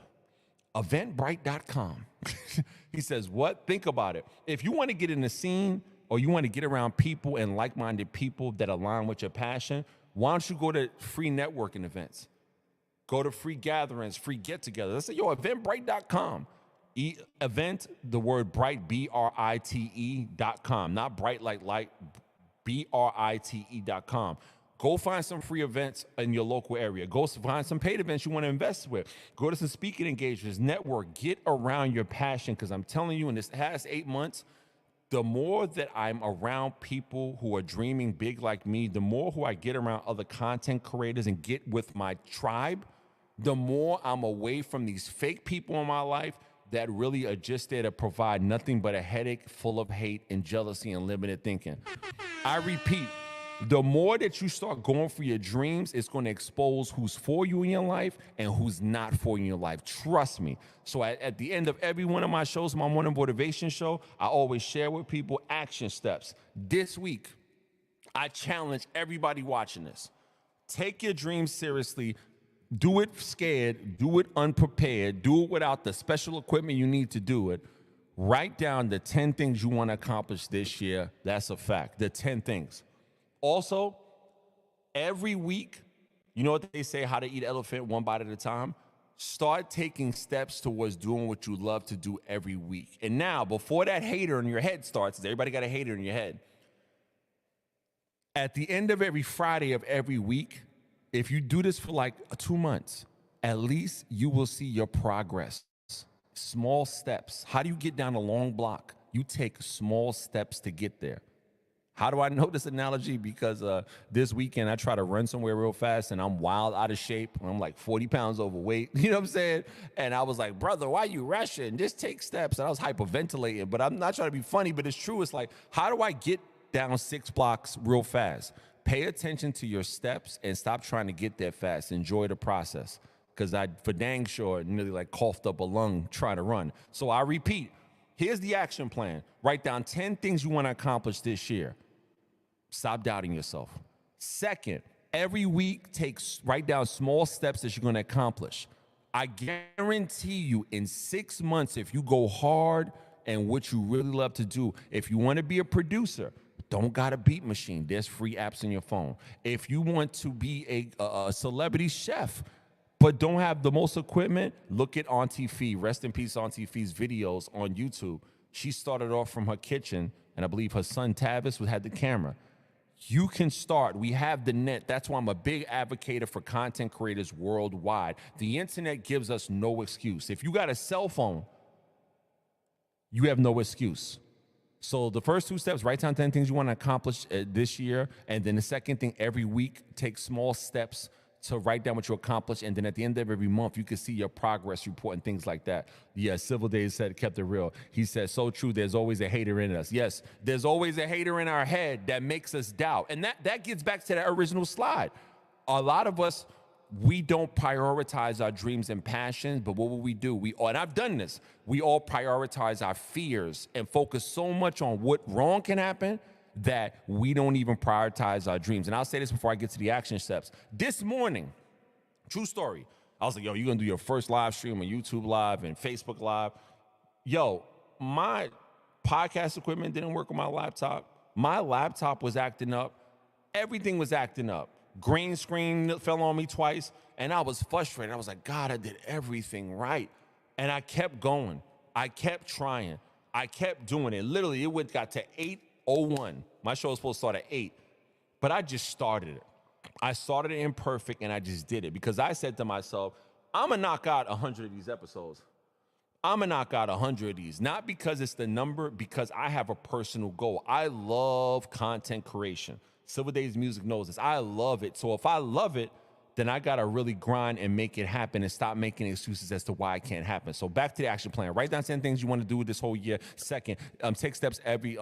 eventbrite.com. He says, what? Think about it. If you want to get in the scene, or you want to get around people and like-minded people that align with your passion, why don't you go to free networking events? Go to free gatherings, free get-togethers. Let's say, yo, eventbrite.com. Event, the word bright, BRITE.com. Not bright like light, BRITE.com. Go find some free events in your local area. Go find some paid events you want to invest with. Go to some speaking engagements, network, get around your passion, because I'm telling you, in this past 8 months, the more that I'm around people who are dreaming big like me, the more who I get around other content creators and get with my tribe, the more I'm away from these fake people in my life that really are just there to provide nothing but a headache full of hate and jealousy and limited thinking. I repeat, the more that you start going for your dreams, it's going to expose who's for you in your life and who's not for you in your life. Trust me. So at the end of every one of my shows, my morning motivation show, I always share with people action steps. This week, I challenge everybody watching this. Take your dreams seriously. Do it scared. Do it unprepared. Do it without the special equipment you need to do it. Write down the 10 things you want to accomplish this year. That's a fact. The 10 things. Also, every week, you know what they say, how to eat elephant one bite at a time? Start taking steps towards doing what you love to do every week. And now, before that hater in your head starts, everybody got a hater in your head. At the end of every Friday of every week, if you do this for like 2 months, at least you will see your progress. Small steps. How do you get down a long block? You take small steps to get there. How do I know this analogy? Because this weekend I try to run somewhere real fast and I'm wild out of shape. I'm like 40 pounds overweight. You know what I'm saying? And I was like, brother, why are you rushing? Just take steps. And I was hyperventilating, but I'm not trying to be funny, but it's true. It's like, how do I get down 6 blocks real fast? Pay attention to your steps and stop trying to get there fast. Enjoy the process. Because I, for dang sure, nearly like coughed up a lung trying to run. So I repeat, Here's the action plan. Write down 10 things you want to accomplish this year. Stop doubting yourself. Second, every week write down small steps that you're going to accomplish. I guarantee you in 6 months, if you go hard and what you really love to do, if you want to be a producer, don't got a beat machine. There's free apps on your phone. If you want to be a celebrity chef, but don't have the most equipment, look at Auntie Fee. Rest in peace, Auntie Fee's videos on YouTube. She started off from her kitchen, and I believe her son Tavis had the camera. You can start. We have the net. That's why I'm a big advocate for content creators worldwide. The internet gives us no excuse. If you got a cell phone, you have no excuse. So the first 2 steps, write down 10 things you want to accomplish this year. And then the second thing, every week, take small steps to write down what you accomplished. And then at the end of every month, you can see your progress report and things like that. Yeah, Civil Days said, kept it real. He said, so true, there's always a hater in us. Yes, there's always a hater in our head that makes us doubt. And that gets back to that original slide. A lot of us, we don't prioritize our dreams and passions, but what will we do? And I've done this. We all prioritize our fears and focus so much on what wrong can happen that we don't even prioritize our dreams. And I'll say this before I get to the action steps. This morning, true story, I was like, yo, you're going to do your first live stream on YouTube Live and Facebook Live. Yo, my podcast equipment didn't work on my laptop. My laptop was acting up. Everything was acting up. Green screen fell on me twice, and I was frustrated. I was like, God, I did everything right. And I kept going. I kept trying. I kept doing it. Literally, it got to 8:01. My show was supposed to start at 8, but I just started it. I started it imperfect, and I just did it because I said to myself, I'm going to knock out 100 of these episodes. I'm going to knock out 100 of these, not because it's the number, because I have a personal goal. I love content creation. Silver Days Music knows this. I love it. So if I love it, then I got to really grind and make it happen and stop making excuses as to why it can't happen. So back to the action plan. Write down 10 things you want to do this whole year. Second, take steps every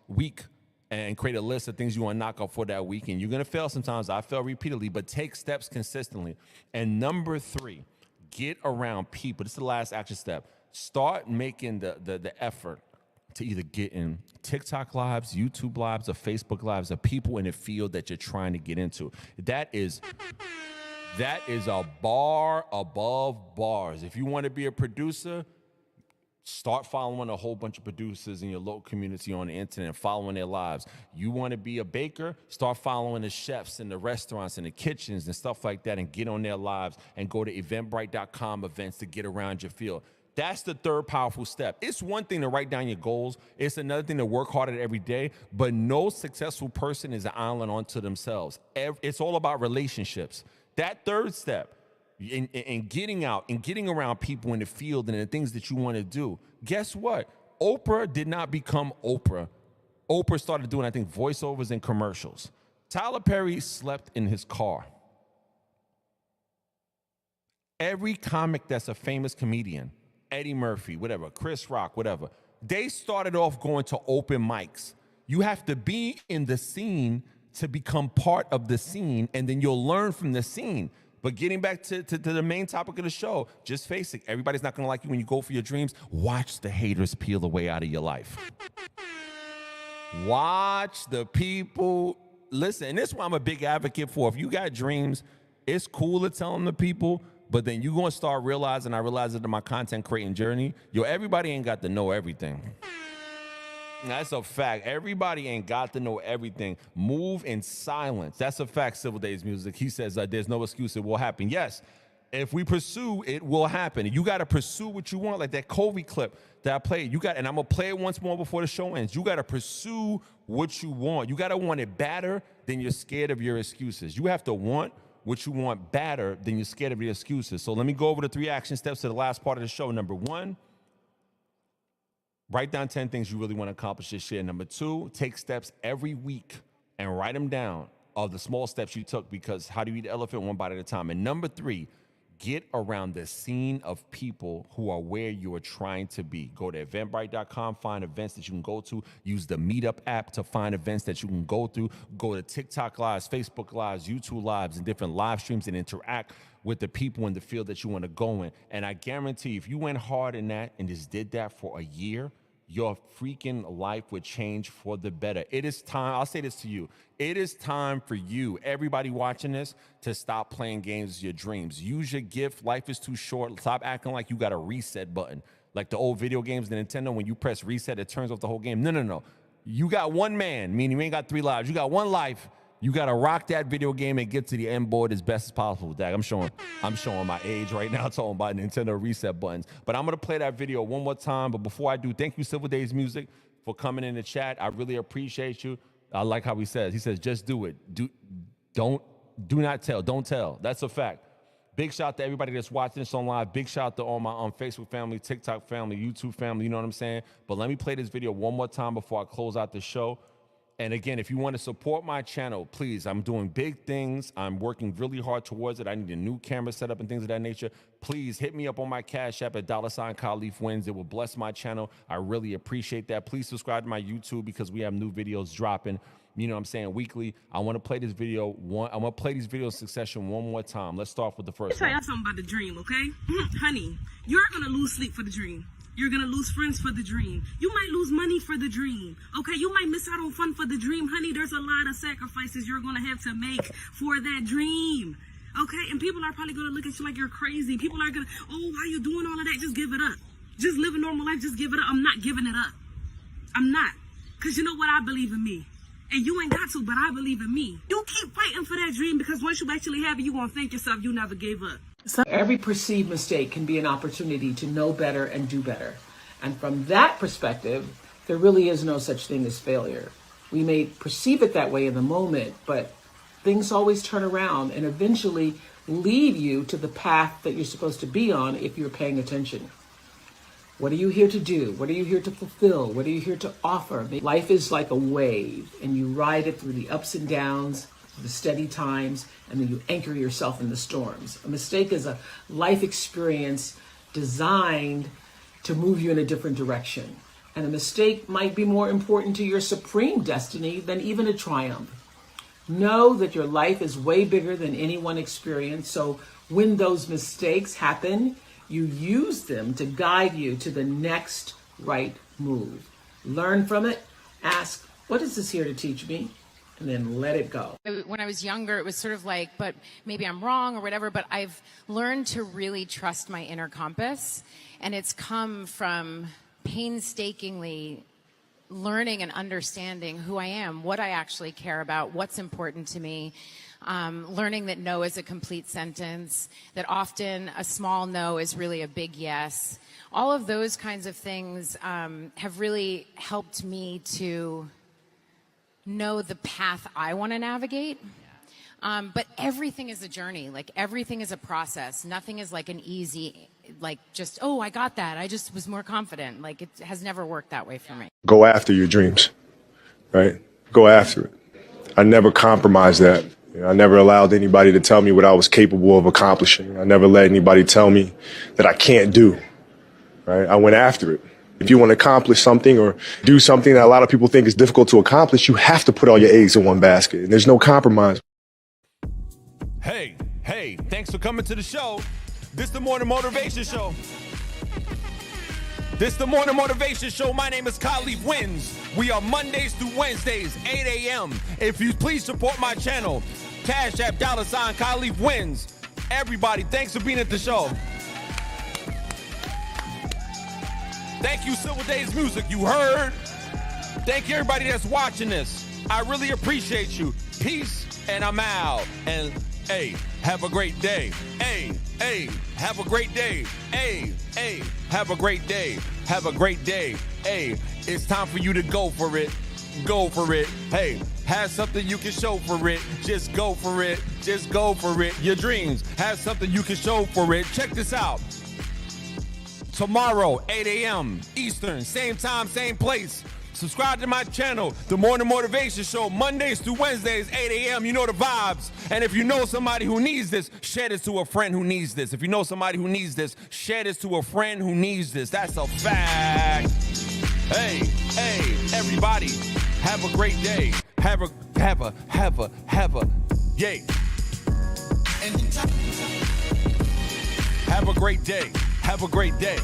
week and create a list of things you want to knock out for that week. And you're going to fail sometimes. I fail repeatedly, but take steps consistently. And number 3, get around people. This is the last action step. Start making the effort to either get in TikTok lives, YouTube lives, or Facebook lives of people in the field that you're trying to get into. That is a bar above bars. If you want to be a producer, start following a whole bunch of producers in your local community on the internet and following their lives. You want to be a baker, start following the chefs in the restaurants and the kitchens and stuff like that and get on their lives and go to eventbrite.com events to get around your field. That's the third powerful step. It's one thing to write down your goals. It's another thing to work hard at it every day. But no successful person is an island unto themselves. It's all about relationships. That third step in getting out and getting around people in the field and the things that you want to do. Guess what? Oprah did not become Oprah. Oprah started doing, I think, voiceovers and commercials. Tyler Perry slept in his car. Every comic that's a famous comedian, Eddie Murphy, whatever, Chris Rock, whatever, they started off going to open mics. You have to be in the scene to become part of the scene, and then you'll learn from the scene. But getting back to the main topic of the show, just face it, everybody's not gonna like you when you go for your dreams. Watch the haters peel away out of your life. Watch the people, listen, and this is what I'm a big advocate for. If you got dreams, it's cool to tell them to people, but then you're going to start realizing, I realized it in my content creating journey, everybody ain't got to know everything. That's a fact. Everybody ain't got to know everything. Move in silence. That's a fact, Civil Days Music. He says there's no excuse, it will happen. Yes, if we pursue, it will happen. You got to pursue what you want, like that Kobe clip that I played. And I'm going to play it once more before the show ends. You got to pursue what you want. You got to want it better than you're scared of your excuses. You have to want what you want better than you're scared of your excuses. So let me go over the 3 action steps to the last part of the show. Number 1, write down 10 things you really want to accomplish this year. Number 2, take steps every week and write them down of the small steps you took, because how do you eat the elephant? One bite at a time. And number 3, get around the scene of people who are where you are trying to be. Go to eventbrite.com, find events that you can go to. Use the Meetup app to find events that you can go through. Go to TikTok Lives, Facebook Lives, YouTube Lives, and different live streams and interact with the people in the field that you want to go in. And I guarantee if you went hard in that and just did that for a year, your freaking life would change for the better. It is time, I'll say this to you, it is time for you, everybody watching this, to stop playing games with your dreams. Use your gift. Life is too short. Stop acting like you got a reset button. Like the old video games, the Nintendo, when you press reset, it turns off the whole game. No. You got one man, meaning you ain't got 3 lives. You got one life. You got to rock that video game and get to the end board as best as possible. Dag, I'm showing my age right now talking about Nintendo reset buttons. But I'm going to play that video one more time. But before I do, thank you, Civil Days Music, for coming in the chat. I really appreciate you. I like how he says, just do it. Do not tell. Don't tell. That's a fact. Big shout out to everybody that's watching this on live. Big shout out to all my Facebook family, TikTok family, YouTube family, you know what I'm saying? But let me play this video one more time before I close out the show. And again, if you want to support my channel, please, I'm doing big things. I'm working really hard towards it. I need a new camera setup and things of that nature. Please hit me up on my Cash App at $KaleafWins. It will bless my channel. I really appreciate that. Please subscribe to my YouTube because we have new videos dropping, you know what I'm saying, weekly. I want to play this video. I want to play these videos in succession one more time. Let's start with the first one. Let me tell y'all something about the dream, okay? Honey, you're going to lose sleep for the dream. You're going to lose friends for the dream. You might lose money for the dream. Okay, you might miss out on fun for the dream. Honey, there's a lot of sacrifices you're going to have to make for that dream. Okay, and people are probably going to look at you like you're crazy. People are going to, oh, why are you doing all of that? Just give it up. Just live a normal life. Just give it up. I'm not giving it up. I'm not. Because you know what? I believe in me. And you ain't got to, but I believe in me. You keep fighting for that dream because once you actually have it, you're going to thank yourself you never gave up. Every perceived mistake can be an opportunity to know better and do better. And from that perspective, there really is no such thing as failure. We may perceive it that way in the moment, but things always turn around and eventually lead you to the path that you're supposed to be on if you're paying attention. What are you here to do? What are you here to fulfill? What are you here to offer? Life is like a wave, and you ride it through the ups and downs, the steady times, and then you anchor yourself in the storms. A mistake is a life experience designed to move you in a different direction. And a mistake might be more important to your supreme destiny than even a triumph. Know that your life is way bigger than any one experience. So when those mistakes happen, you use them to guide you to the next right move. Learn from it. Ask, what is this here to teach me? And then let it go. When I was younger, it was sort of like, but maybe I'm wrong or whatever, but I've learned to really trust my inner compass. And it's come from painstakingly learning and understanding who I am, what I actually care about, what's important to me. Learning that no is a complete sentence, that often a small no is really a big yes. All of those kinds of things have really helped me to know the path I want to navigate. But everything is a journey. Like everything is a process. Nothing is like an easy, like just, oh, I got that. I just was more confident. Like it has never worked that way for me. Go after your dreams, right? Go after it. I never compromised that. I never allowed anybody to tell me what I was capable of accomplishing. I never let anybody tell me that I can't do, right? I went after it. If you want to accomplish something or do something that a lot of people think is difficult to accomplish, you have to put all your eggs in one basket. And there's no compromise. Hey, thanks for coming to the show. This the Morning Motivation Show. My name is KaleafWins. We are Mondays through Wednesdays, 8 a.m. If you please support my channel, Cash App $KaleafWins. Everybody, thanks for being at the show. Thank you, Civil Days Music. You heard. Thank you, everybody that's watching this. I really appreciate you. Peace, and I'm out. And hey, have a great day. Hey, have a great day. Hey, have a great day. Have a great day. Hey, it's time for you to go for it. Go for it. Hey, have something you can show for it. Just go for it. Just go for it. Your dreams. Have something you can show for it. Check this out. Tomorrow, 8 a.m. Eastern, same time, same place. Subscribe to my channel, The Morning Motivation Show, Mondays through Wednesdays, 8 a.m. You know the vibes. And if you know somebody who needs this, share this to a friend who needs this. If you know somebody who needs this, share this to a friend who needs this. That's a fact. Hey, everybody, have a great day. Have a, yay. Have a great day. Have a great day.